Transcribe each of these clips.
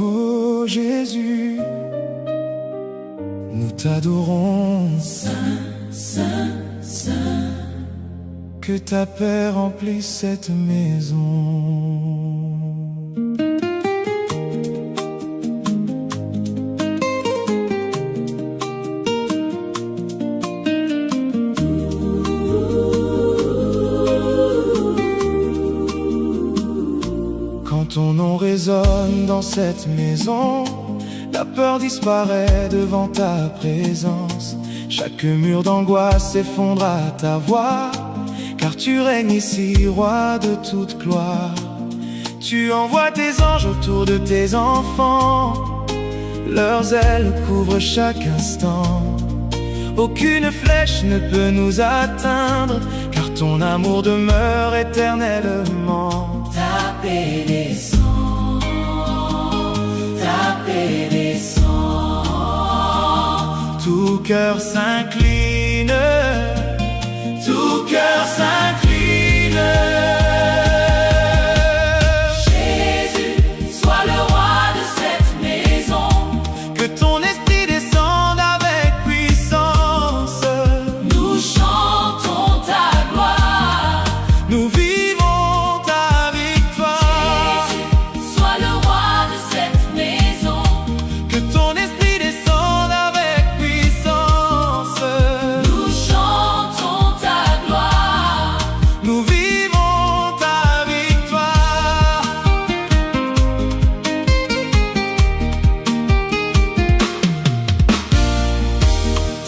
Ô Jésus, nous t'adorons. Saint, Saint, Saint. Que ta paix remplisse cette maison. Quand ton nom résonne dans cette maison, la peur disparaît devant ta présence. Chaque mur d'angoisse s'effondre à ta voix, car tu règnes ici, roi de toute gloire. Tu envoies tes anges autour de tes enfants, leurs ailes couvrent chaque instant. Aucune flèche ne peut nous atteindre, car ton amour demeure éternellement. Ta paix descend, ta paix descend. Tout cœur s'incline, tout cœur s'incline. Jésus, sois le roi de cette maison. Que ton esprit descende avec puissance. Nous chantons ta gloire. Nous vivons ta victoire. Jésus, sois le roi de cette maison. Que ton esprit descende avec puissance. Nous chantons ta gloire. Nous vivons ta victoire.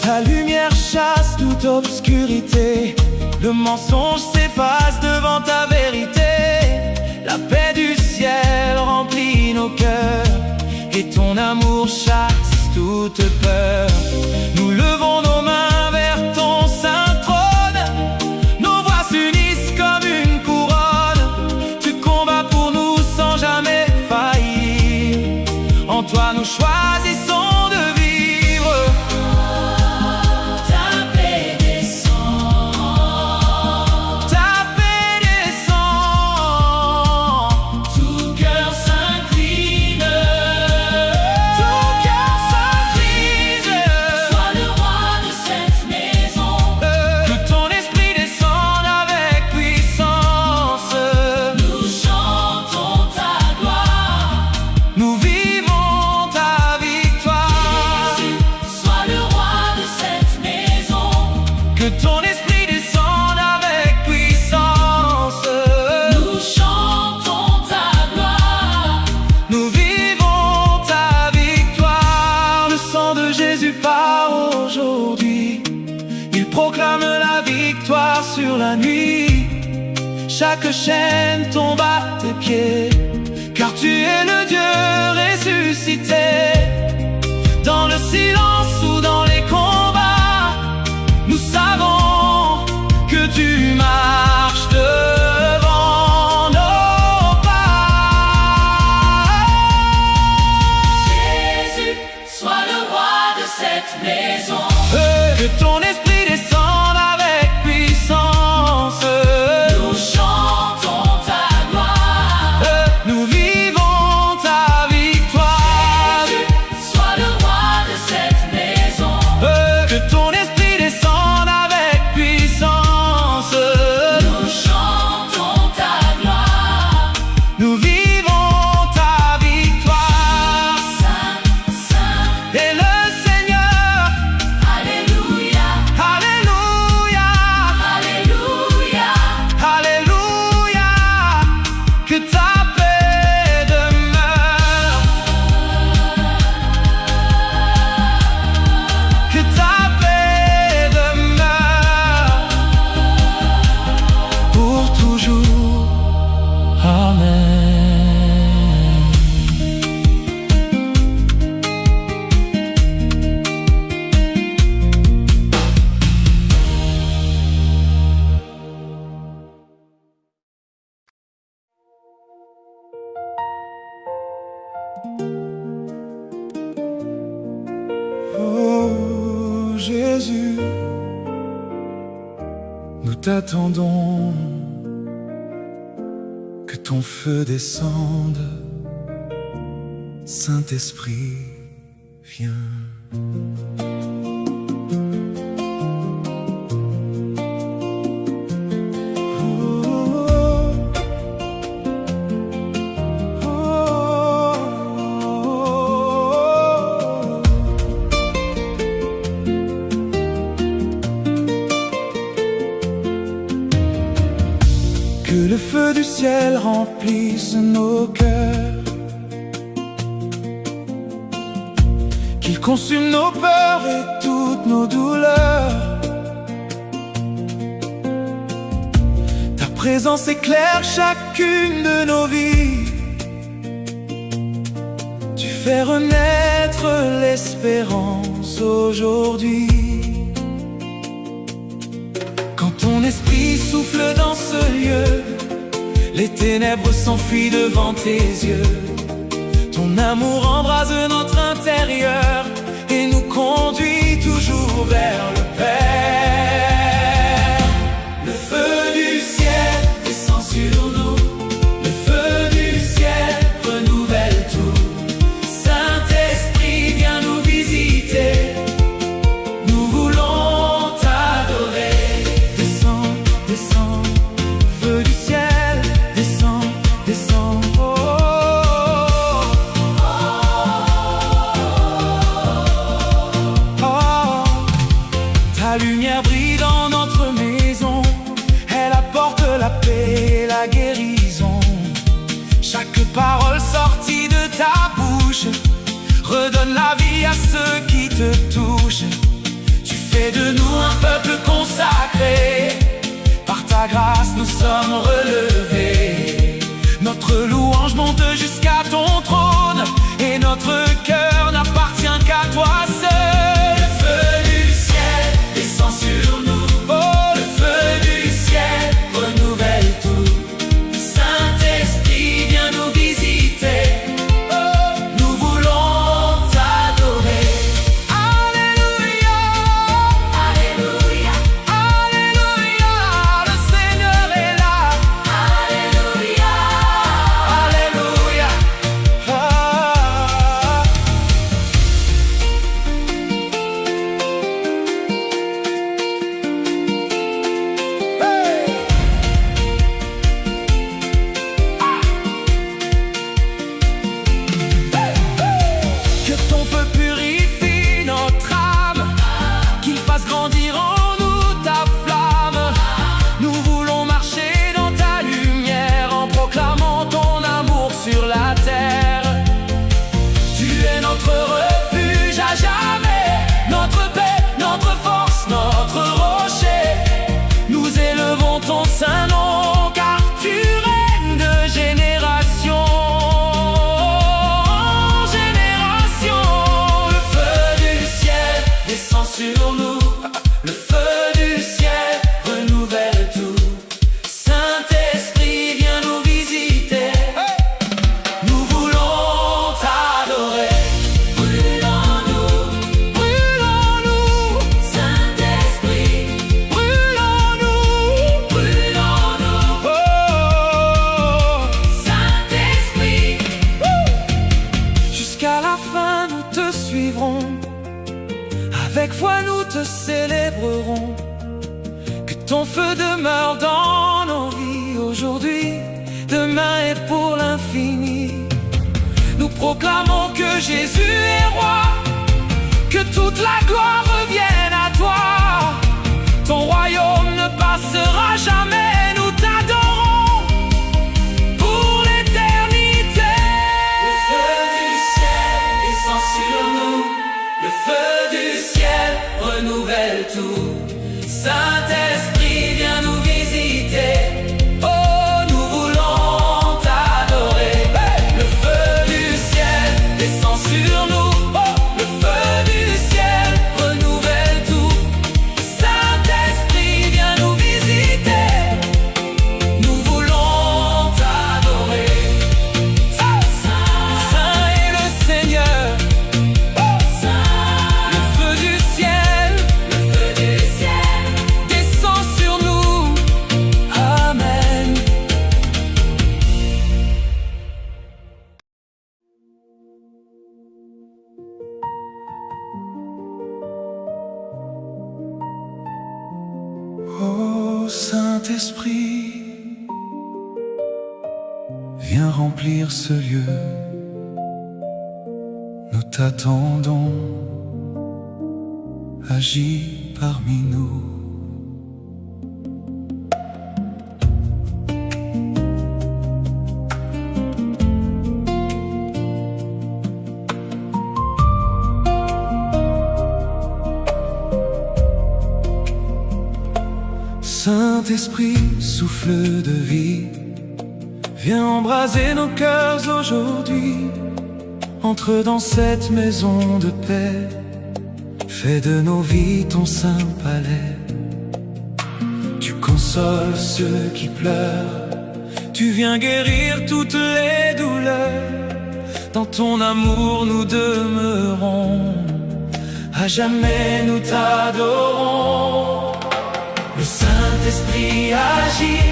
Ta lumière chasse toute obscurité. Le mensonge s'efface devant ta vérité. La paix du ciel remplit nos cœurs, et ton amour chasse toute peur. Nous levons nos mains vers ton saint trône. Nos voix s'unissent comme une couronne. Tu combats pour nous sans jamais faillir. En toi nous choisissons de vivre. Ta paix descend, Ta paix descend. tout cœur s'incline. Tout cœur s'incline. Sois le roi de cette maison. Que ton esprit descende avec puissance. Nous chantons ta gloire. Nous vivons ta victoire. Jésus, sois le roi de cette maison. Que ton esprit descende avec puissance. Nous chantons ta gloire. Nous vivons ta victoire. Le sang de Jésus part aujourd'hui. Il proclame la victoire sur la nuit. Chaque chaîne tombe à tes pieds, car tu es le Dieu ressuscité. Dans le silence ou dans les combats, nous savons que tu marches devant nos pas. Jésus, sois le roi de cette maison. Que ton esprit descende avec puissance. Nous chantons ta gloire. Nous vivons ta victoire. Jésus, sois le roi de cette maison. Que ton esprit descende avec puissance. Nous chantons ta gloire. Nous vivons ta victoire. Saint, Saint, Et le Seigneur, Alléluia, Alléluia, Alléluia. Alléluia. Que ta paix demeure. Que ta paix demeure pour toujours. Amen. Oh Jésus, nous t'attendons. Que ton feu descende Saint-Esprit, viens. Que le feu du ciel remplisse nos cœurs, qu'il consume nos peurs et toutes nos douleurs. Ta présence éclaire chacune de nos vies. Tu fais renaître l'espérance aujourd'hui. Quand ton esprit souffle dans ce lieu, les ténèbres s'enfuient devant tes yeux. Ton amour embrase notre intérieur et nous conduit toujours vers le Père. Le feu du ciel descend sur nous, le feu du ciel renouvelle tout. Saint-Esprit, viens nous visiter, nous voulons t'adorer. Descends, descends, feu du ciel, descends, descends. Ta lumière brille dans notre maison, elle apporte la paix et la guérison. Chaque parole sortie de ta bouche redonne la vie à ceux qui te touchent. Tu fais de nous un peuple consacré, par ta grâce nous sommes relevés. Notre louange monte jusqu'à ton trône et notre cœur n'appartient qu'à toi seul. Le feu du ciel descend sur nous, oh, le feu du ciel renouvelle tout. Saint-Esprit, viens nous visiter, oh, nous voulons t'adorer. Alléluia, Alléluia, Alléluia, le Seigneur est là. Alléluia, Alléluia, ah. Que ton feu purifie notre âme, qu'il fasse grandir en nous ta flamme. Nous voulons marcher dans ta lumière en proclamant ton amour sur la terre. Tu es notre refuge à jamais, notre paix, notre force, notre rocher. Nous élevons ton saint nom, car tu règnes de génération en génération. Le feu du ciel descend sur nous, le feu du ciel renouvelle tout. Saint-Esprit, viens nous visiter, nous voulons t'adorer. brûlons-nous, Brûlons-nous, Saint-Esprit, brûlons-nous, brûlons-nous, oh. Saint-Esprit, Jusqu'à la fin nous te suivrons, avec foi nous te célébrerons. Que ton feu demeure dans nos vies aujourd'hui, demain et pour l'infini. Nous proclamons que Jésus est roi, que toute la gloire revienne à toi. Ton royaume ne passera jamais, nous t'adorons pour l'éternité. Le feu du ciel descend sur nous, le feu du ciel renouvelle tout. Saint-Esprit, viens nous visiter, oh, nous voulons t'adorer. Le feu du ciel descend sur nous, oh, le feu du ciel renouvelle tout. Saint-Esprit, viens nous visiter, viens remplir ce lieu. Nous t'attendons, agis parmi nous. Saint-Esprit, souffle de vie, viens embraser nos cœurs aujourd'hui. Entre dans cette maison de paix, fais de nos vies ton saint palais. Tu consoles ceux qui pleurent, tu viens guérir toutes les douleurs. Dans ton amour nous demeurons, à jamais nous t'adorons. Le Saint-Esprit agit,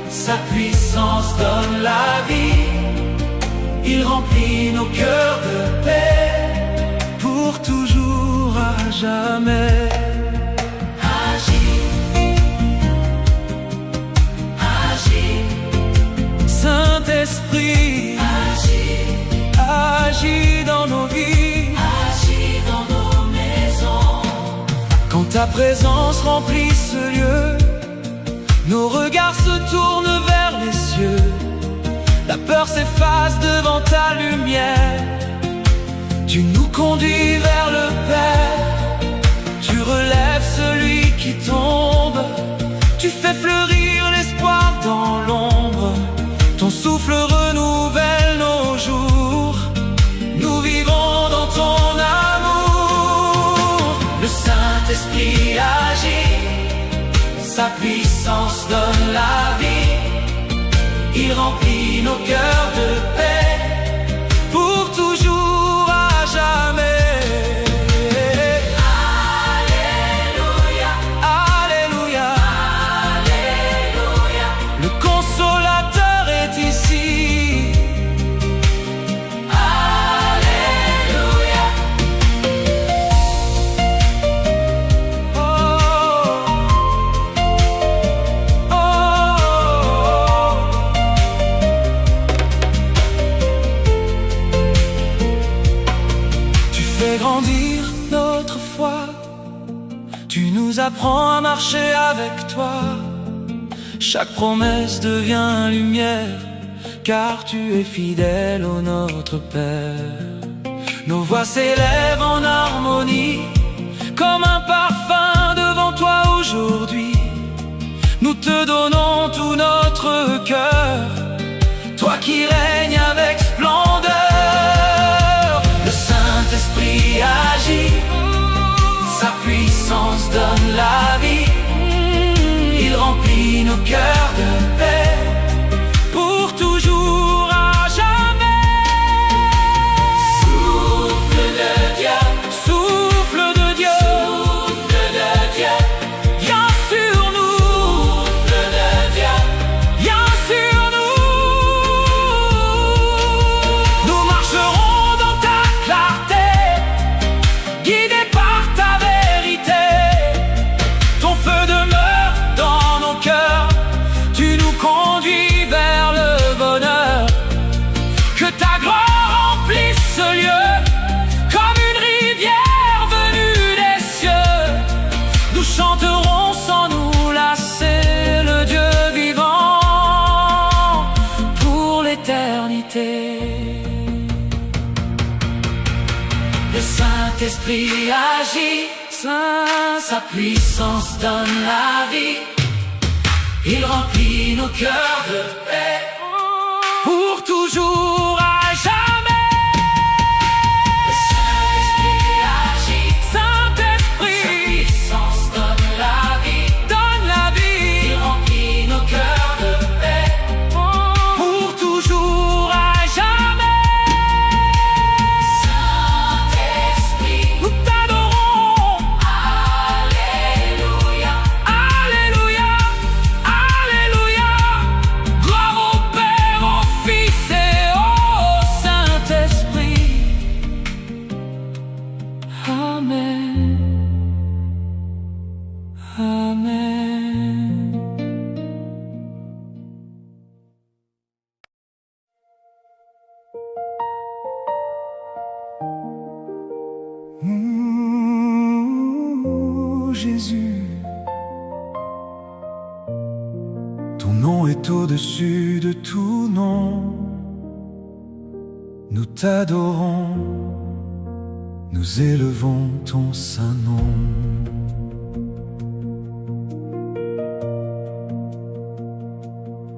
sa puissance donne la vie. Il remplit nos cœurs de paix, pour toujours, à jamais. Agis, agis, Saint-Esprit, agis, agis dans nos vies, agis dans nos maisons. Quand ta présence remplit ce lieu, nos regards se tournent vers les cieux. La peur s'efface devant ta lumière. Tu nous conduis vers le Père. Tu relèves celui qui tombe. Tu fais fleurir l'espoir dans l'ombre. Ton souffle renouvelle nos jours. Nous vivons dans ton amour. Le Saint-Esprit agit, sa puissance donne la vie. Il remplit nos cœurs de paix, pour toujours, à jamais. Alléluia, Alléluia, Alléluia. Le Consolateur est ici. Alléluia. Grandir notre foi, tu nous apprends à marcher avec toi. Chaque promesse devient lumière, car tu es fidèle, ô notre Père. Nos voix s'élèvent en harmonie, comme un parfum devant toi aujourd'hui. Nous te donnons tout notre cœur, toi qui règnes avec splendeur. Le Saint-Esprit agit, sa puissance donne la vie. Il remplit nos cœurs de paix, pour toujours, à jamais. Souffle de Dieu, souffle de Dieu, souffle de Dieu, viens sur nous. Souffle de Dieu, viens sur nous. Nous marcherons dans ta clarté, guidés par ta vérité. Ton feu demeure dans nos cœurs, tu nous conduis vers le bonheur. Que ta gloire remplisse ce lieu, comme une rivière venue des cieux. Nous chanterons sans nous lasser le Dieu vivant pour l'éternité. Le Saint-Esprit agit, sa puissance donne la vie. Il remplit nos cœurs de paix, pour toujours, à jamais. Le Saint-Esprit agit, Saint-Esprit, sa puissance donne la vie, donne la vie. Il remplit nos cœurs de paix, pour toujours, à jamais. Saint-Esprit, nous t'adorons. Alléluia, Alléluia, Alléluia. Gloire est au-dessus de tout nom. Nous t'adorons, nous élevons ton saint nom.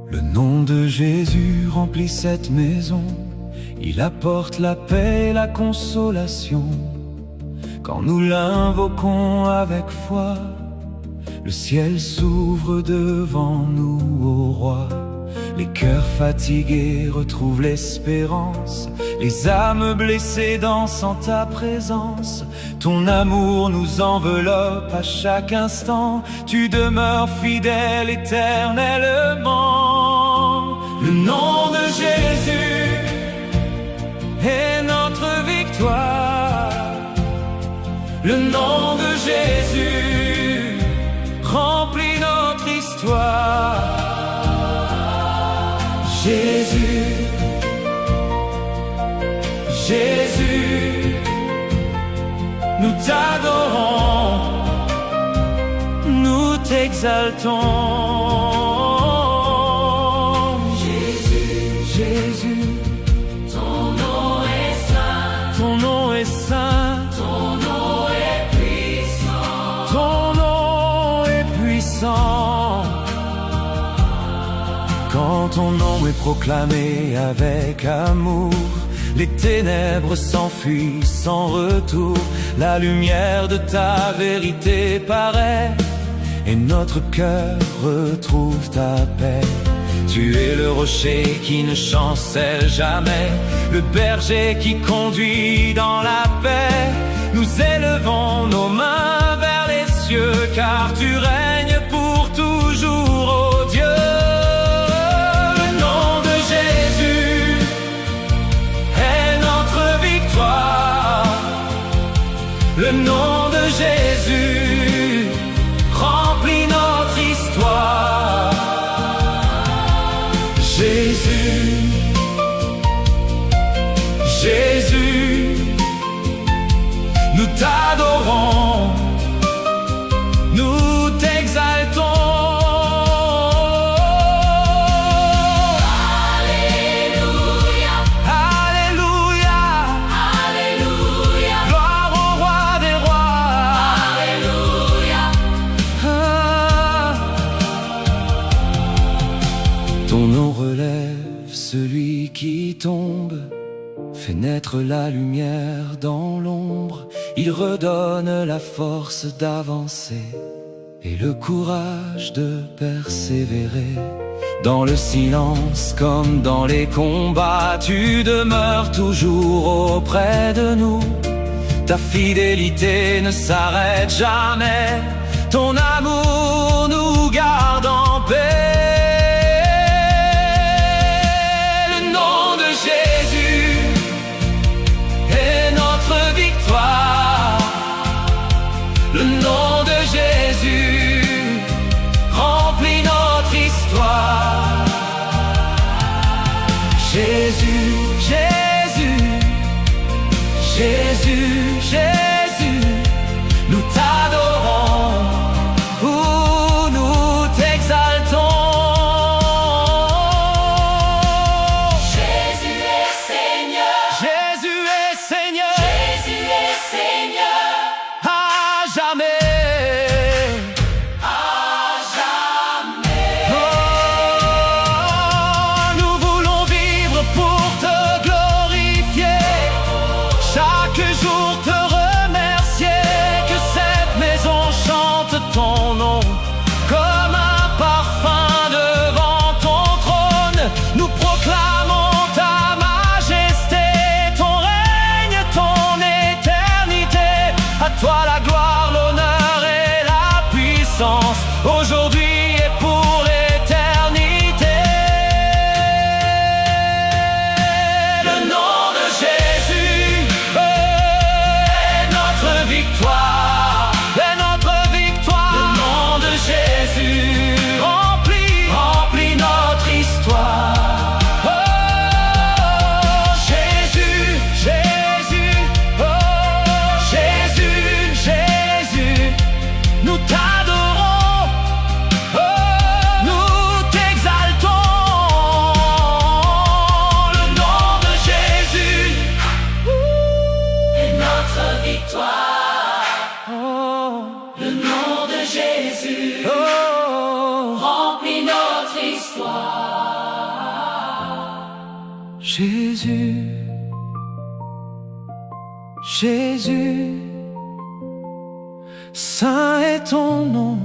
Le nom de Jésus remplit cette maison. Il apporte la paix et la consolation. Quand nous l'invoquons avec foi, le ciel s'ouvre devant nous, ô roi. Les cœurs fatigués retrouvent l'espérance. Les âmes blessées dansent en ta présence. Ton amour nous enveloppe à chaque instant. Tu demeures fidèle éternellement. Le nom de Jésus est notre victoire. Le nom de Jésus remplit notre histoire. Jésus, Jésus, nous t'adorons, nous t'exaltons. Jésus, Jésus, Ton nom est saint, ton nom est saint, ton nom est puissant. ton nom est puissant. Quand ton nom est proclamé avec amour, les ténèbres s'enfuient sans retour. La lumière de ta vérité paraît et notre cœur retrouve ta paix. Tu es le rocher qui ne chancelle jamais, le berger qui conduit dans la paix. Nous élevons nos mains vers les cieux, car tu règnes pour toujours, ô Dieu. Le nom de Jésus est notre victoire. Le nom de Jésus remplit notre histoire. Jésus, Jésus, nous t'adorons, nous t'exaltons. Alléluia, Alléluia, Alléluia, gloire au roi des rois. Alléluia. Ah. Ton nom relève celui qui tombe, fait naître la lumière dans l'ombre. Il redonne la force d'avancer et le courage de persévérer. Dans le silence comme dans les combats, tu demeures toujours auprès de nous. Ta fidélité ne s'arrête jamais, ton amour nous garde en paix. Le nom de Jésus est notre victoire. Le nom de Jésus remplit notre histoire. Jésus, Jésus, Jésus, Jésus, nous t'adorons, ou nous t'exaltons. Jésus est Seigneur, Jésus est Seigneur, Jésus est Seigneur, à jamais. à jamais. Oh, nous voulons vivre pour te glorifier, chaque jour te remercier, que cette maison chante ton nom comme un parfum devant ton trône. Nous proclamons ta majesté, ton règne, ton éternité. À toi la gloire, l'honneur et la puissance, aujourd'hui et pour l'éternité. Le nom de Jésus est notre victoire, est notre victoire. Le nom de Jésus remplit notre histoire. Jésus, Jésus, saint est ton nom,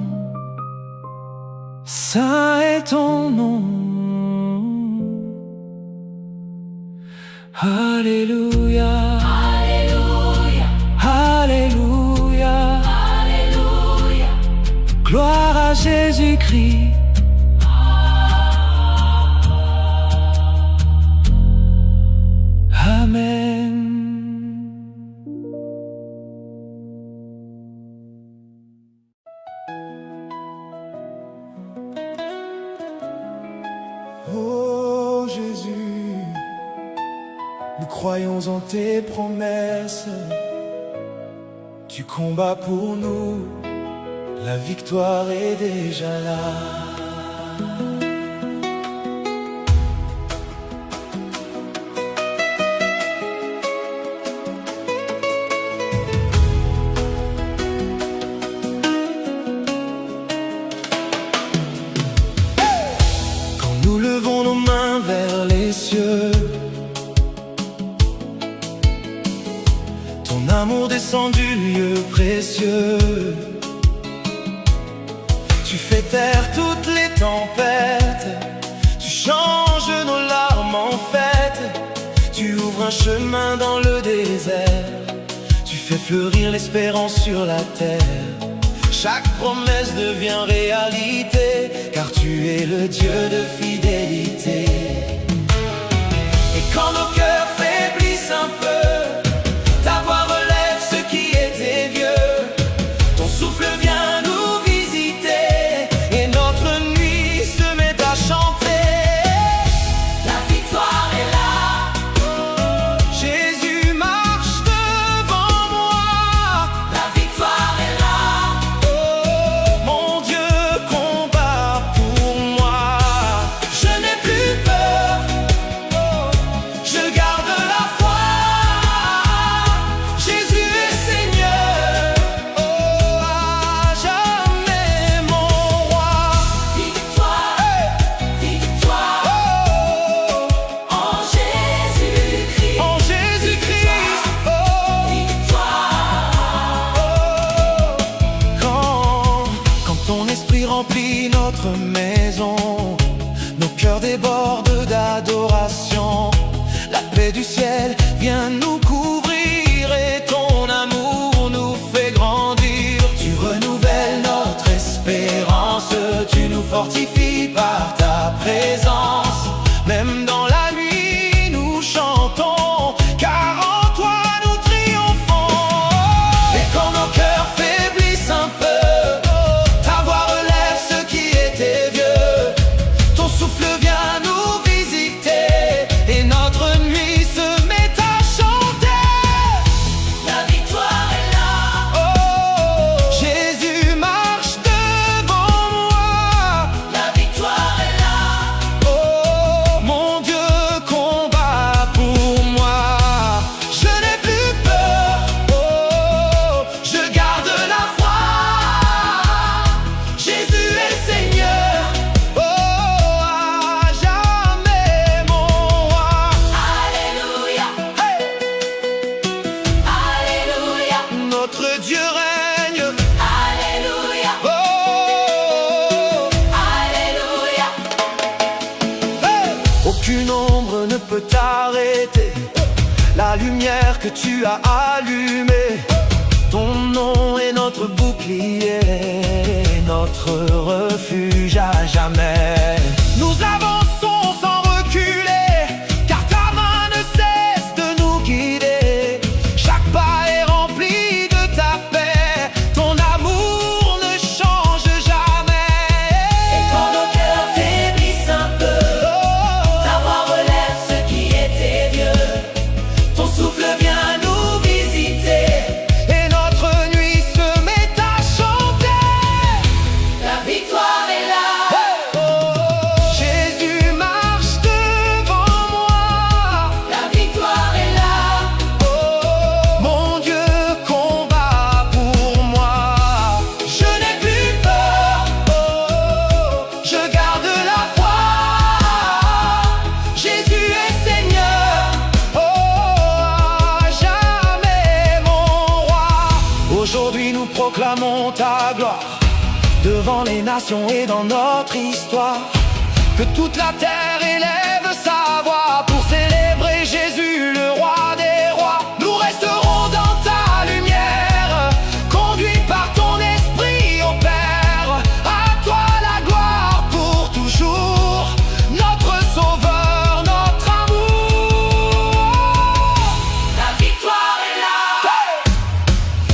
saint est ton nom. Alléluia, Alléluia, Alléluia, Alléluia. gloire à Jésus-Christ. Amen. Oh Jésus, nous croyons en tes promesses. Tu combats pour nous, la victoire est déjà là. Nous levons nos mains vers les cieux. Ton amour descend du lieu précieux. Tu fais taire toutes les tempêtes. Tu changes nos larmes en fête. Tu ouvres un chemin dans le désert. Tu fais fleurir l'espérance sur la terre. Chaque promesse devient réalité, car tu es le Dieu de fidélité. Et quand nos cœurs faiblissent un peu, ta voix relève ce qui était vieux. Ton souffle vient nous visiter, et notre nuit se met à chanter. La victoire est là. Jésus marche devant moi. La victoire est là. Mon Dieu combat pour moi. Je n'ai plus peur, je garde la foi. Jésus est Seigneur, oh à jamais mon roi. Victoire, victoire. Oh, En Jésus-Christ. en Jésus-Christ, oh, Victoire. quand ton esprit remplit notre maison, nos cœurs débordent d'adoration. La paix du ciel vient nous couvrir et ton amour nous fait grandir. Tu renouvelles notre espérance, tu nous fortifies par ta présence. Même dans la nuit nous chantons, car en toi nous triomphons. Et quand nos cœurs faiblissent un peu, ta voix relève ce qui était vieux. Ton souffle vient nous visiter, et notre nuit se met à chanter. La victoire est là. Oh, Jésus marche devant moi. La victoire est là. Oh, mon Dieu combat pour moi. Je n'ai plus peur, oh, je garde la foi. Jésus est Seigneur, oh à jamais mon roi. Alléluia. Hey, Alléluia. notre Dieu règne, Alléluia. oh, Alléluia. hey. Aucune ombre ne peut t'arrêter, la lumière que tu as allumée. Ton nom est notre bouclier, notre refuge à jamais. Nous avançons sans reculer, car ta main ne cesse de nous guider. Chaque pas est rempli de ta paix, ton amour ne change jamais. Et quand nos cœurs faiblissent un peu, ta voix relève ce qui était vieux. Ton souffle vient nous visiter. Et notre nuit se met à chanter. La victoire est là. Jésus devant les nations et dans notre histoire. Que toute la terre élève sa voix pour célébrer Jésus, le roi des rois. Nous resterons dans ta lumière, conduits par ton esprit au Père. À toi la gloire pour toujours, notre sauveur, notre amour. La victoire est là.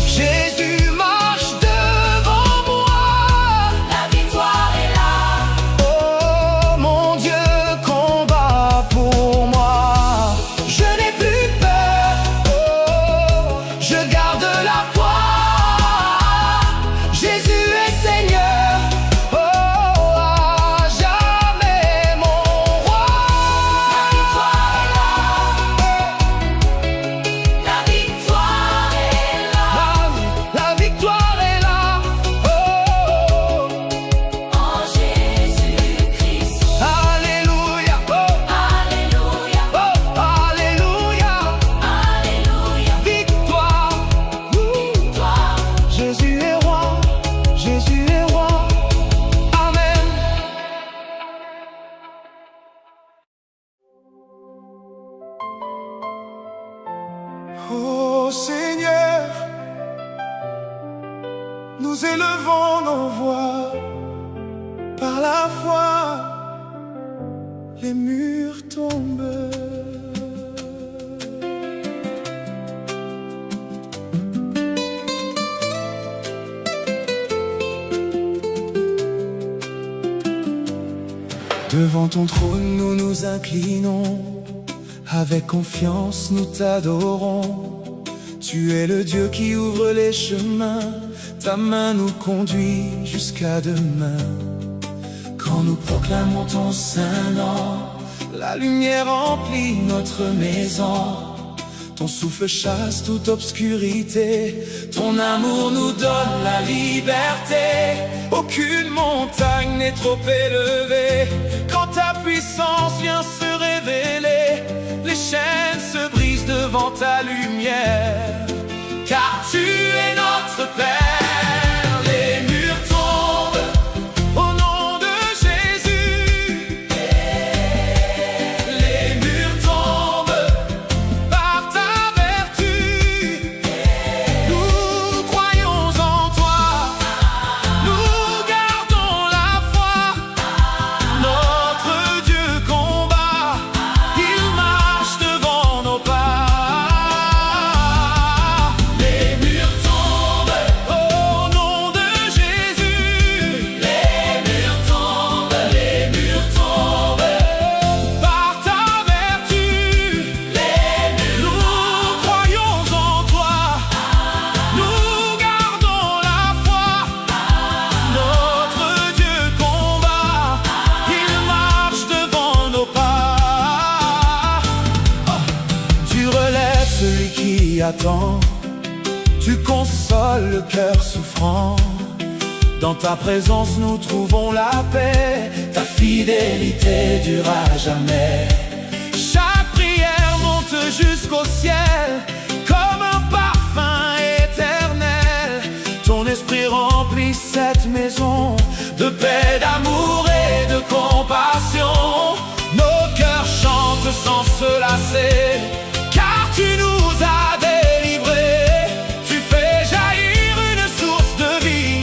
Jésus marche devant moi. La victoire est là. Oh mon Dieu, combat pour moi. Je n'ai plus peur, oh, je garde la foi. Jésus est Seigneur, oh, à jamais mon roi. La victoire est là. La victoire est là, oh, En Jésus-Christ. alléluia, oh, Alléluia. oh, alléluia, Alléluia. victoire, Victoire. Jésus est roi, Jésus est roi, amen. Oh Seigneur, nous élevons nos voix, par la foi, les murs tombent. Devant ton trône, nous nous inclinons. Avec confiance, nous t'adorons. Tu es le Dieu qui ouvre les chemins. Ta main nous conduit jusqu'à demain. Quand nous proclamons ton saint nom, la lumière remplit notre maison. Ton souffle chasse toute obscurité. Ton amour nous donne la liberté. Aucune montagne n'est trop élevée. Quand ta puissance vient se révéler, les chaînes se brisent devant ta lumière. Car tu es notre Père. Les murs tombent au nom de Jésus. Les murs tombent par ta vertu. Nous croyons en toi. Nous gardons la foi. Notre Dieu combat. Il marche devant nos pas. Les murs tombent au nom de Jésus. Les murs tombent par ta vertu. Nous croyons en toi. Nous gardons la foi. Notre Dieu combat. Il marche devant nos pas. Tu relèves celui qui attend. Tu consoles le cœur souffrant. Dans ta présence nous trouvons la paix. Ta fidélité dure à jamais. Chaque prière monte jusqu'au ciel comme un parfum éternel. Ton esprit remplit cette maison de paix, d'amour et de compassion. Nos cœurs chantent sans se lasser, car tu nous as délivrés. Tu fais jaillir une source de vie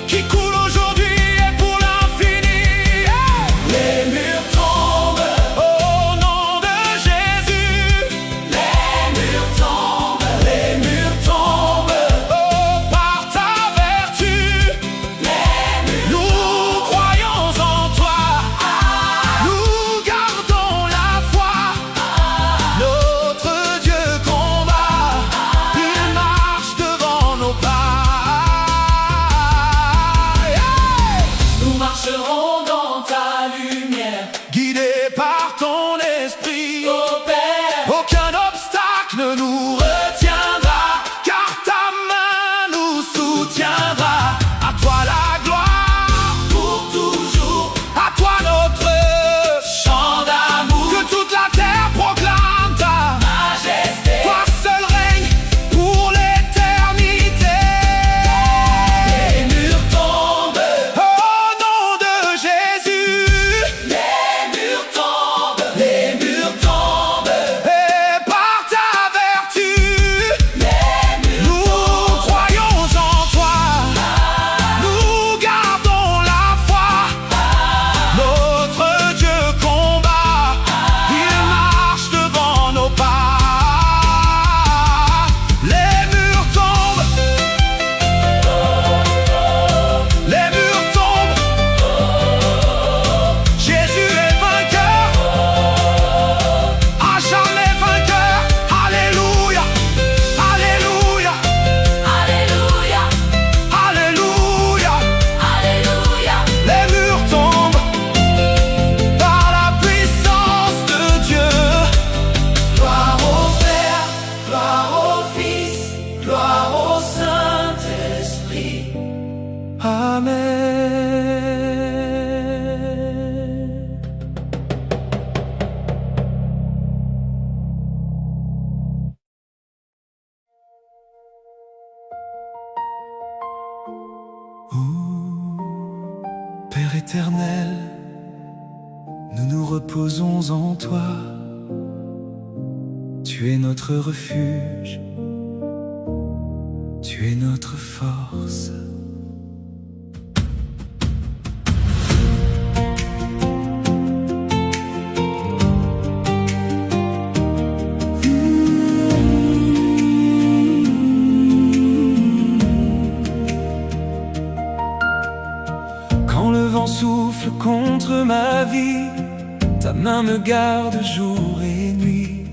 qui coule aujourd'hui et pour l'infini. Les murs tombent au nom de Jésus. Les murs tombent oh, par ta vertu. Nous croyons en toi. Nous Éternel, nous nous reposons en toi. Tu es notre refuge, tu es notre force. Quand le vent souffle contre ma vie, ta main me garde jour et nuit.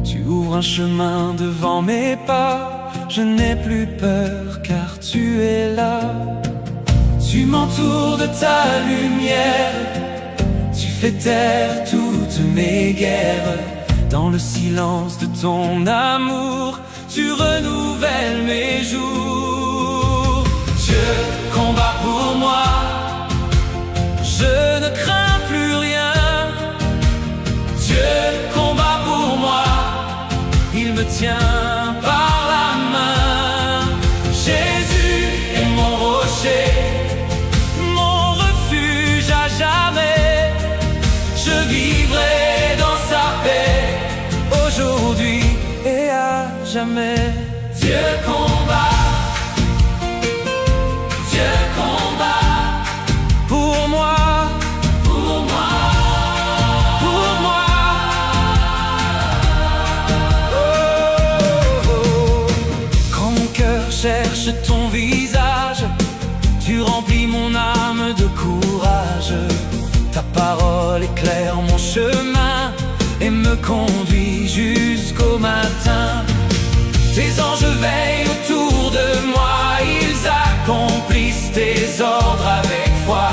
Tu ouvres un chemin devant mes pas, je n'ai plus peur car tu es là. Tu m'entoures de ta lumière, tu fais taire toutes mes guerres. Dans le silence de ton amour, tu renouvelles mes jours. Dieu combat pour moi, je ne crains plus rien. Dieu combat pour moi, il me tient par la main. Jésus est mon rocher, mon refuge à jamais. Je vivrai dans sa paix, aujourd'hui et à jamais. Dieu combat, Dieu combat pour moi, pour moi, pour moi. Oh, oh. Quand mon cœur cherche ton visage, tu remplis mon âme de courage. Ta parole éclaire mon chemin et me conduit jusqu'au matin. Tes anges veillent autour de moi, ils accomplissent tes ordres avec foi.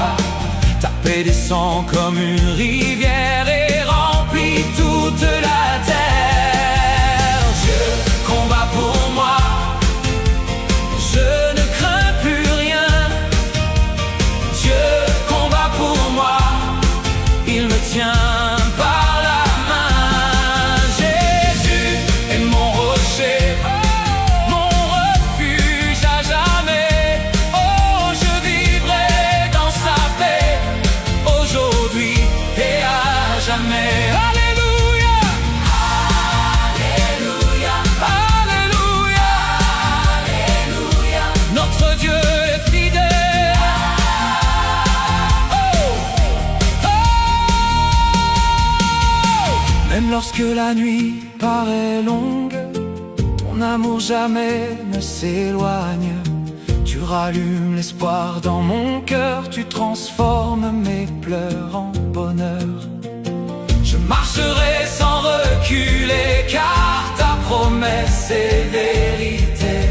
Ta paix descend comme une rivière et remplit toute la terre. Dieu combat pour moi, je ne crains plus rien. Dieu combat pour moi, il me tient par la main. Jésus est mon rocher, mon refuge à jamais. Oh, je vivrai dans sa paix, aujourd'hui et à jamais. Alléluia, Alléluia, Alléluia, Alléluia. Notre Dieu est fidèle. Même lorsque la nuit paraît longue, ton amour jamais ne s'éloigne. Tu rallumes l'espoir dans mon cœur, tu transformes mes pleurs en bonheur. Je marcherai sans reculer car ta promesse est vérité.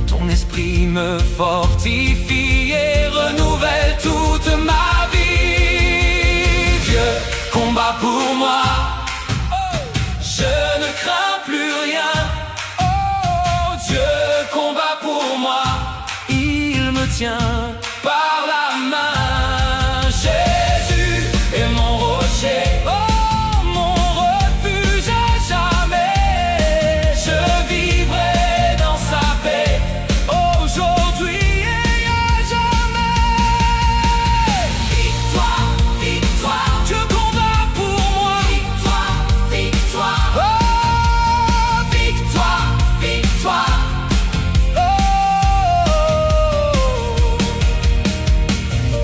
Ton esprit me fortifie et renouvelle toute ma vie. Dieu combat pour moi, je ne crains plus rien. Oh, Dieu combat pour moi, il me tient par la main. Jésus est mon rocher, oh, mon refuge à jamais. Je vivrai dans sa paix, aujourd'hui et à jamais. Victoire, victoire, Dieu combat pour moi. Victoire, victoire, oh, victoire, victoire.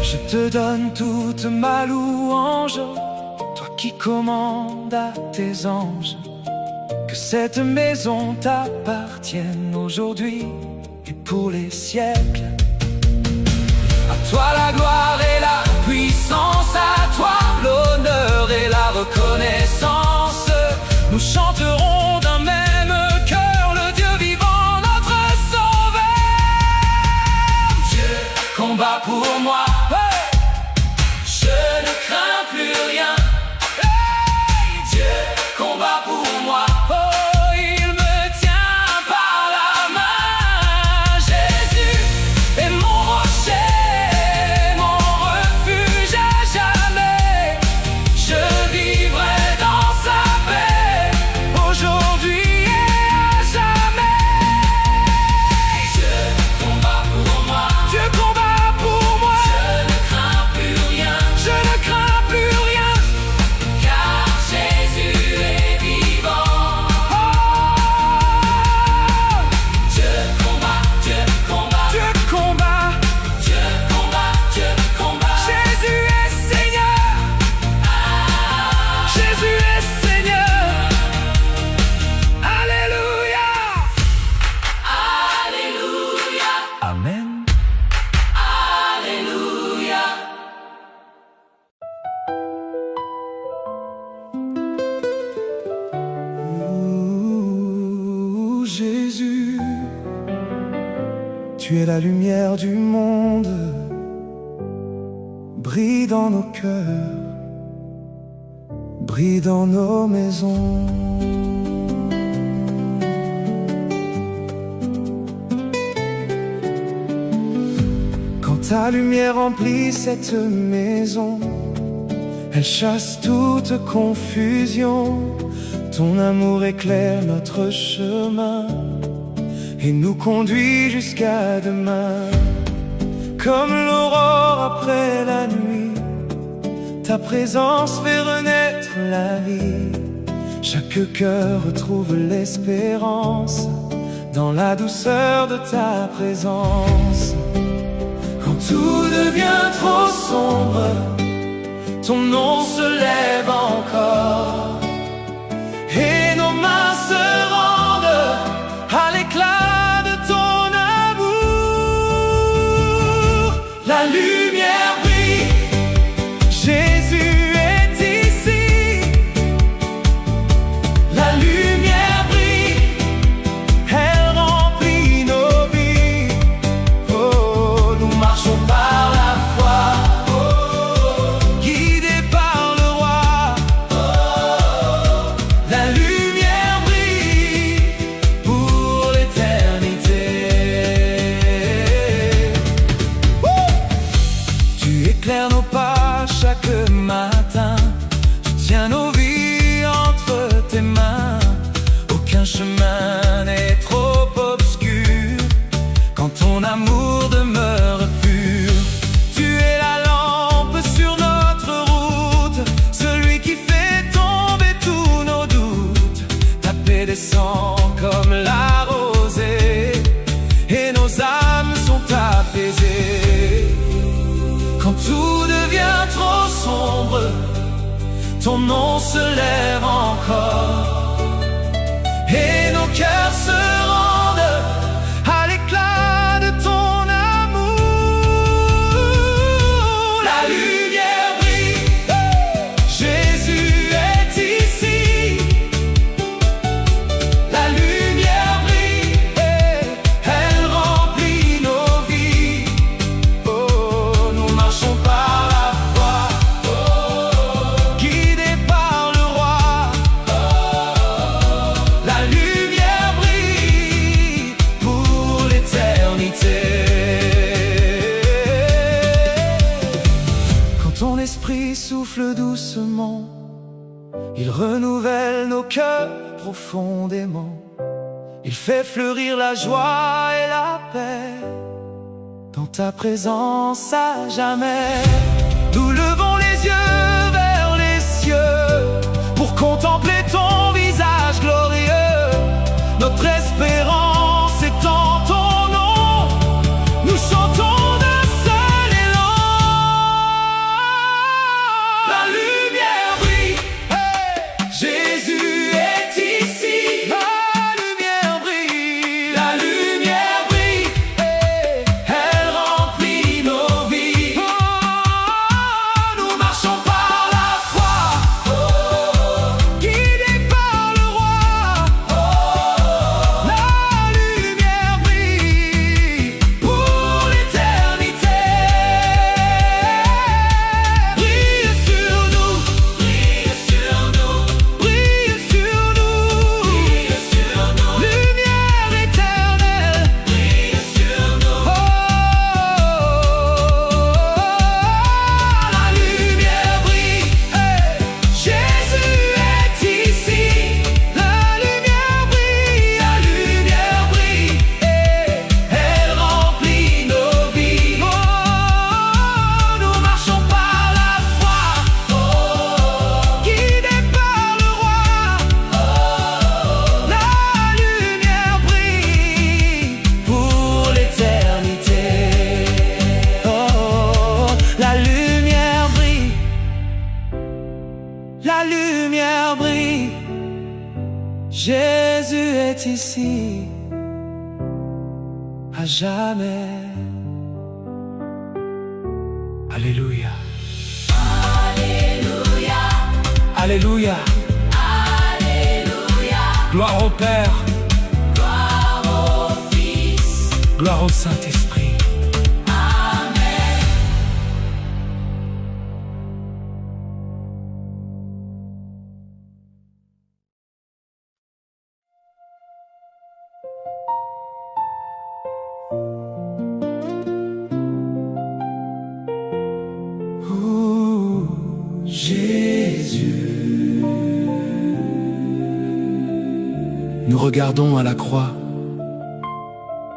Je te donne toute ma louange, toi qui commandes à tes anges. Que cette maison t'appartienne aujourd'hui et pour les siècles. À toi la gloire et la puissance, à toi l'honneur et la reconnaissance. Nous chanterons d'un même cœur le Dieu vivant, notre sauveur. Dieu combat pour moi, je ne crains plus rien. Hey, Dieu combat pour moi, oh, il me tient par la main. Jésus est mon rocher, mon refuge à Jésus, tu es la lumière du monde. Brille dans nos cœurs, brille dans nos maisons. Quand ta lumière remplit cette maison, elle chasse toute confusion. Ton amour éclaire notre chemin et nous conduit jusqu'à demain. Comme l'aurore après la nuit, ta présence fait renaître la vie. Chaque cœur retrouve l'espérance dans la douceur de ta présence. Quand tout devient trop sombre, ton nom se lève encore, et nos mains se rendent à l'éclat de ton amour. La lumière brille, Jésus est ici. La lumière brille, elle remplit nos vies. Oh, nous marchons par la foi, guidés par le roi. La lumière brille pour l'éternité. Tu éclaires nos pas chaque matin, tu tiens nos vies entre tes mains. Aucun chemin n'est trop obscur quand ton amour demeure pur. Tu es la lampe sur notre route, celui qui fait tomber tous nos doutes. Ta paix descend comme la rosée et nos âmes sont apaisées. Quand tout devient trop sombre, ton nom se lève encore, et nos cœurs se rendent à l'éclat de ton amour. La lumière brille, Jésus est ici. La lumière brille, elle remplit nos vies. Oh, nous marchons par la foi, guidés par le roi. La lumière brille pour l'éternité. Quand ton esprit souffle doucement, il renouvelle nos cœurs profondément. Il fait fleurir la joie et la paix dans ta présence à jamais. Nous levons les yeux vers les cieux pour contempler ton visage glorieux. Notre espérance est en ton nom, nous chantons d'un seul élan. La lumière brille, Jésus est ici. La lumière brille, la lumière brille, elle remplit nos vies. Nous marchons par la foi, guidés par le roi. La lumière brille pour l'éternité. Brille sur nous, brille sur nous, brille sur nous, brille sur nous. Lumière éternelle, brille sur nous. Oh, la lumière brille, Jésus est ici. La lumière brille, elle remplit nos vies. Oh, nous marchons par la foi, guidés par le roi. La lumière brille pour l'éternité. Oh, la lumière brille, la lumière brille. Jésus est ici à jamais. Alléluia. Alléluia. Alléluia. Gloire au Père, Gloire Gloire au Saint-Esprit. Oh, Jésus. Nous regardons à la croix,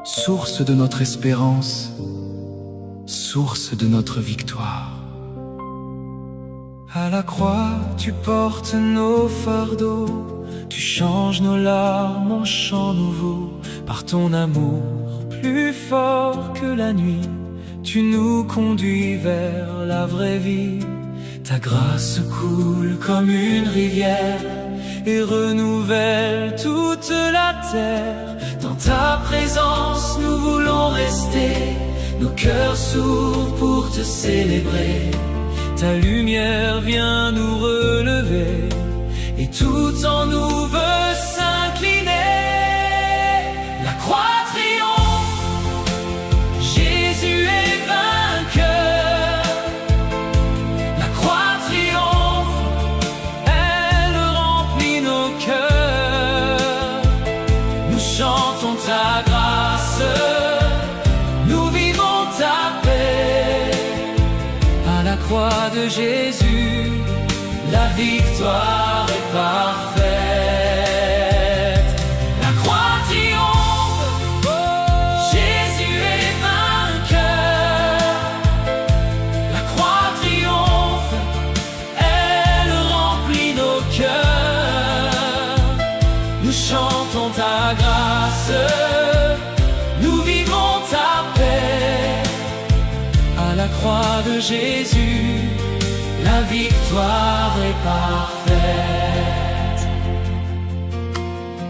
source de notre espérance, source de notre victoire. À la croix, tu portes nos fardeaux, tu changes nos larmes en chants nouveaux. Par ton amour, plus fort que la nuit, tu nous conduis vers la vraie vie. Ta grâce coule comme une rivière et renouvelle toute la terre. Dans ta présence, nous voulons rester, nos cœurs s'ouvrent pour te célébrer. Ta lumière vient nous relever et tout en nous veut s'incliner. La croix triomphe, Jésus est vainqueur. La croix triomphe, elle remplit nos cœurs. Nous chantons ta grâce, nous vivons ta paix. À la croix de Jésus, la victoire est parfaite. La croix triomphe, Jésus est vainqueur. La croix triomphe, elle remplit nos cœurs. Nous chantons ta grâce, nous vivons ta paix. À la croix de Jésus, la victoire est parfaite.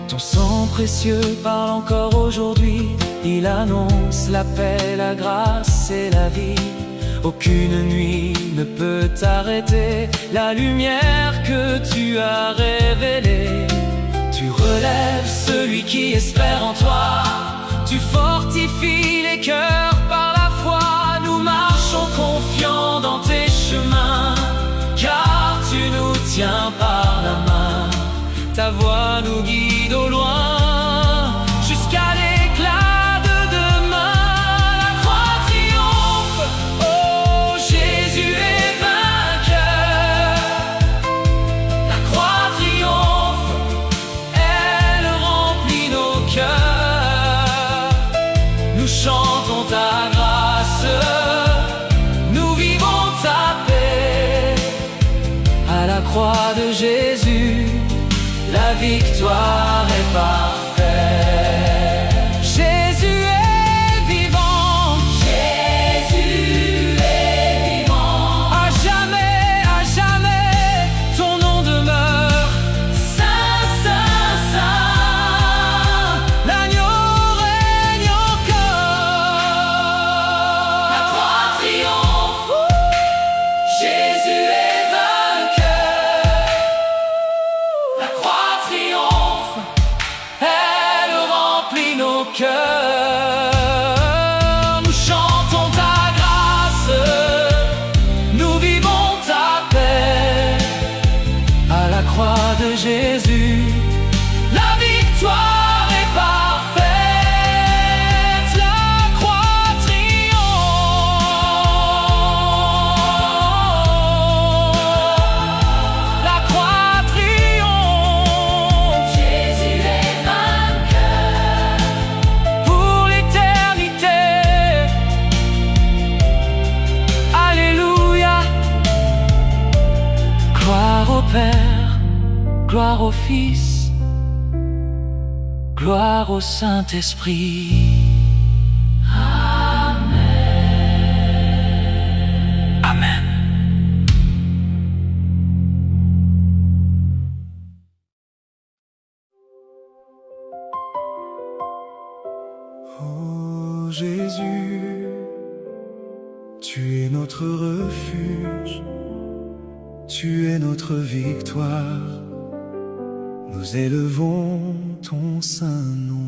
Ton sang précieux parle encore aujourd'hui. Il annonce la paix, la grâce et la vie. Aucune nuit ne peut t'arrêter la lumière que tu as révélée. Tu relèves celui qui espère en toi. Tu fortifies les cœurs par la foi. Nous marchons confiants dans tes chemins, car tu nous tiens par la main. Ta voix nous guide au loin, jusqu'à l'éclat de demain. La croix triomphe, oh Jésus est vainqueur. La croix triomphe, elle remplit nos cœurs. Nous chantons ta grâce, nous vivons ta paix. À la croix de Jésus, la victoire est parfaite. Jésus est vivant, Jésus est vivant. À jamais, ton nom demeure. Saint, Saint, Saint, l'agneau règne encore. La croix triomphe, Jésus est vainqueur. La croix triomphe, elle remplit nos cœurs. Nous chantons ta grâce, nous vivons ta paix. À la croix de Jésus, la victoire est parfaite. La croix triomphe, la croix triomphe. Jésus est vainqueur pour l'éternité. Alléluia. Gloire au Père, gloire au Fils, gloire au Saint-Esprit. Amen. Amen. Oh Jésus, tu es notre refuge, tu es notre victoire. Nous élevons ton saint nom.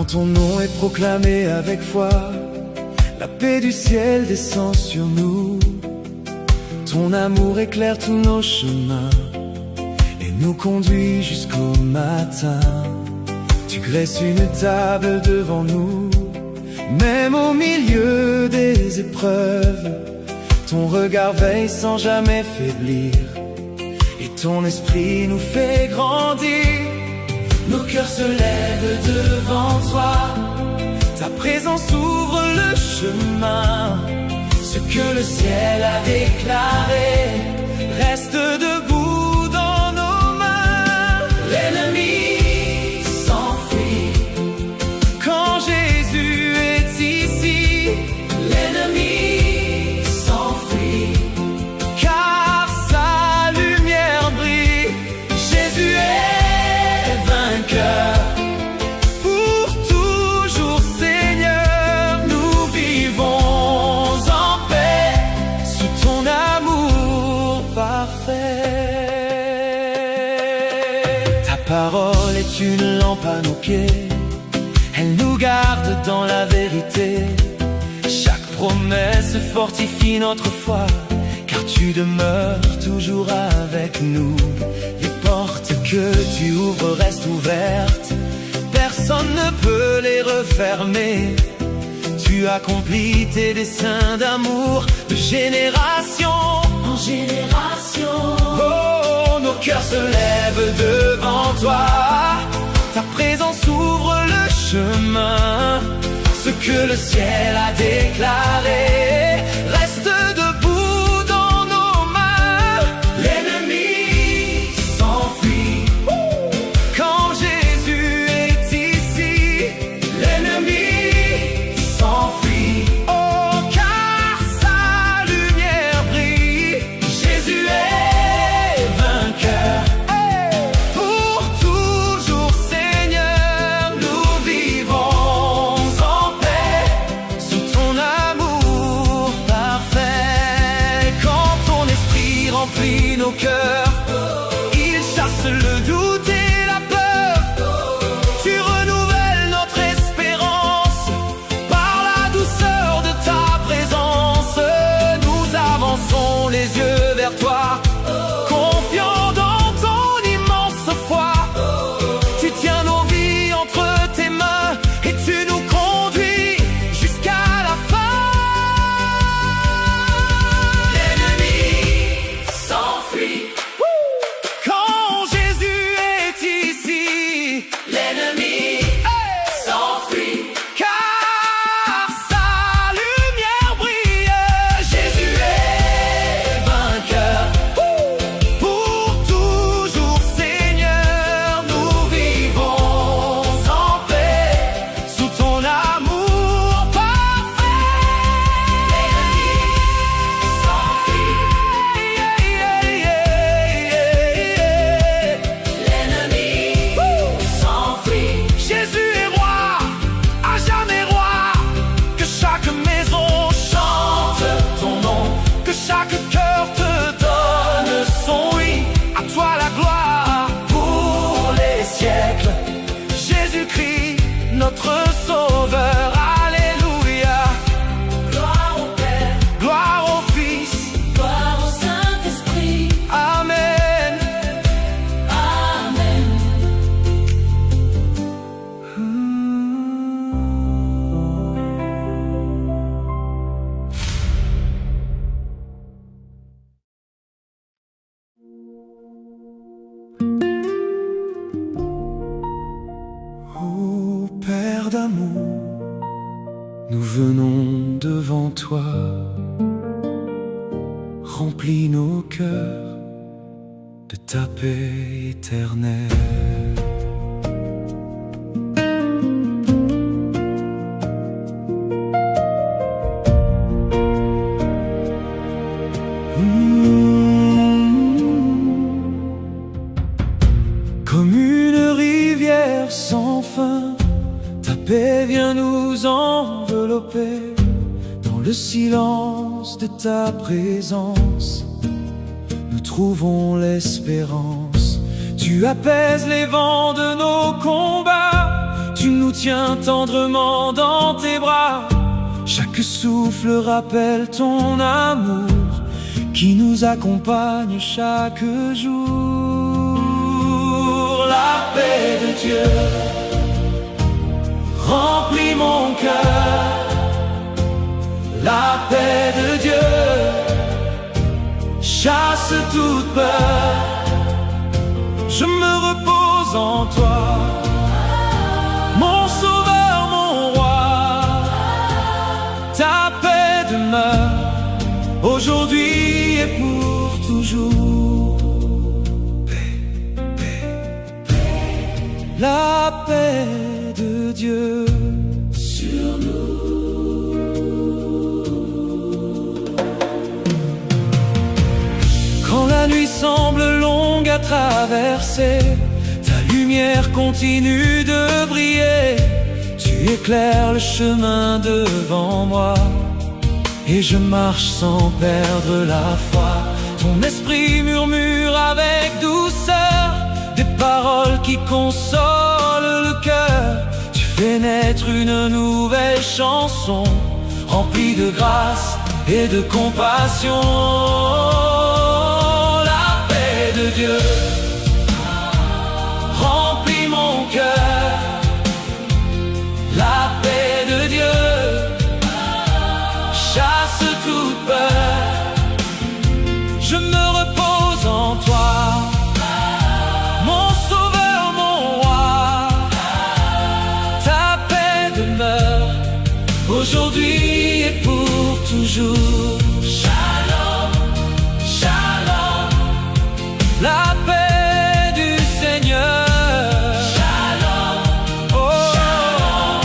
ton nom est proclamé avec foi, la paix du ciel descend sur nous. Ton amour éclaire tous nos chemins et nous conduit jusqu'au matin. Tu graisses une table devant nous, même au milieu des épreuves. Ton regard veille sans jamais faiblir, et ton esprit nous fait grandir. Nos cœurs se lèvent devant toi, ta présence ouvre le chemin. Ce que le ciel a déclaré reste debout dans nos mains. L'ennemi s'enfuit quand Jésus est ici. L'ennemi s'enfuit car sa lumière brille. Jésus est vainqueur. Pour toujours Seigneur, nous vivons ta parole est une lampe à nos pieds, elle nous garde dans la vérité. Chaque promesse fortifie notre foi, car tu demeures toujours avec nous. Les portes que tu ouvres restent ouvertes, personne ne peut les refermer. Tu accomplis tes desseins d'amour de génération en génération. Oh, nos cœurs se lèvent devant toi, ta présence ouvre le chemin. Ce que le ciel a déclaré reste debout dans nos mains. L'ennemi s'enfuit quand Jésus est ici. L'ennemi s'enfuit, oh car sa lumière brille. Jésus est vainqueur. Pour toujours Seigneur, nous vivons en paix sous ton amour parfait. Quand ton esprit remplit nos cœurs, il chasse le doute et la peur. Tu renouvelles notre espérance par la douceur de ta présence. Nous avançons les yeux vers toi, confiants dans ton immense foi. Tu tiens nos vies entre tes mains et tu nous conduis jusqu'à la fin. L'ennemi s'enfuit quand Jésus est ici. L'ennemi s'enfuit car sa lumière brille. Jésus est vainqueur. Pour toujours Seigneur, nous vivons en paix sous ton amour parfait. L'ennemi s'enfuit. L'ennemi s'enfuit. Jésus est roi, à jamais roi. Que chaque maison chante ton nom, que chaque cœur te donne son oui. À toi la gloire pour les siècles. Jésus-Christ, notre Sauveur, alléluia. Gloire au Père, gloire au Fils, gloire au Saint-Esprit. Amen. Amen. Ô Père d'amour, nous venons devant toi. Remplis nos cœurs de ta paix éternelle. Comme une rivière sans fin, ta paix vient nous envelopper. Dans le silence de ta présence, nous trouvons l'espérance. Tu apaises les vents de nos combats, Tu nous tiens tendrement dans tes bras. Chaque souffle rappelle ton amour qui nous accompagne chaque jour. La paix de Dieu remplit mon cœur. La paix de Dieu chasse toute peur. Je me repose en toi, mon sauveur, mon roi. Ta paix demeure aujourd'hui et pour toujours. Paix, paix, paix. La paix de Dieu sur nous. Quand la nuit semble longue à traverser, ta lumière continue de briller. Tu éclaires le chemin devant moi et je marche sans perdre la foi. Ton esprit murmure avec douceur des paroles qui consolent le cœur. Tu fais naître une nouvelle chanson remplie de grâce et de compassion. La paix de Dieu remplit mon cœur. La paix de Dieu chasse toute peur. Je me repose en toi, mon sauveur, mon roi. Ta paix demeure aujourd'hui et pour toujours. Shalom, shalom. La paix du Seigneur. Shalom, oh. Shalom.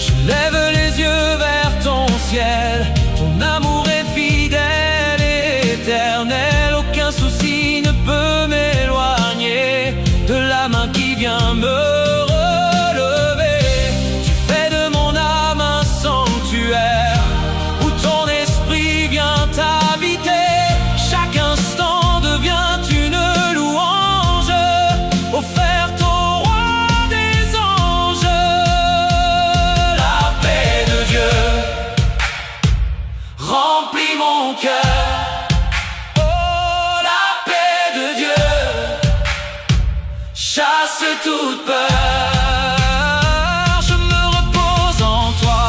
Je lève les yeux vers ton ciel. Ton amour est fidèle et éternel. Aucun souci ne peut m'éloigner de la main qui vient me relever. Tu fais de mon âme un sanctuaire où ton esprit vient habiter. Chaque instant devient une louange offerte au roi des anges. La paix de Dieu remplit mon cœur. Oh, la paix de Dieu chasse toute peur. Je me repose en toi,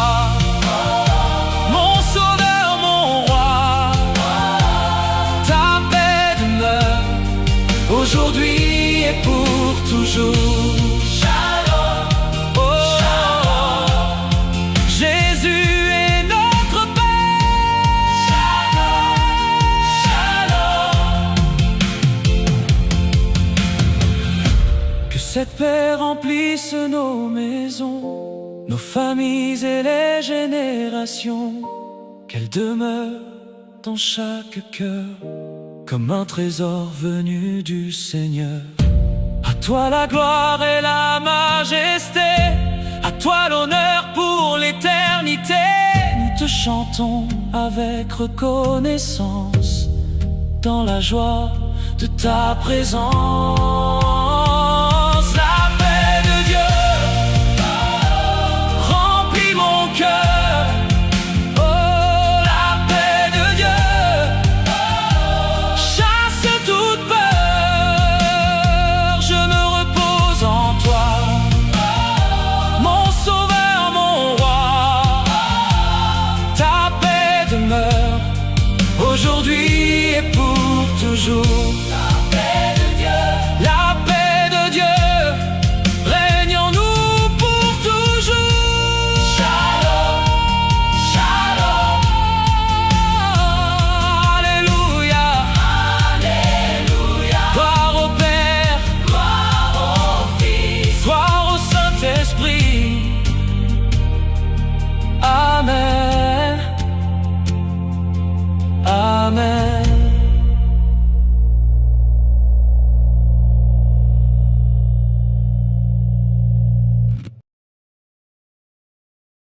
mon sauveur, mon roi. Ta paix demeure aujourd'hui et pour toujours. Shalom, oh, shalom. Jésus est notre paix. Shalom, shalom. Que cette paix remplisse nos maisons, nos familles et les générations. Qu'elle demeure dans chaque cœur comme un trésor venu du Seigneur. À toi la gloire et la majesté, à toi l'honneur pour l'éternité. Nous te chantons avec reconnaissance dans la joie de ta présence. La paix de Dieu remplit mon cœur. Oh, la paix de Dieu chasse toute peur. Je me repose en toi, mon sauveur, mon roi. Ta paix demeure aujourd'hui et pour toujours.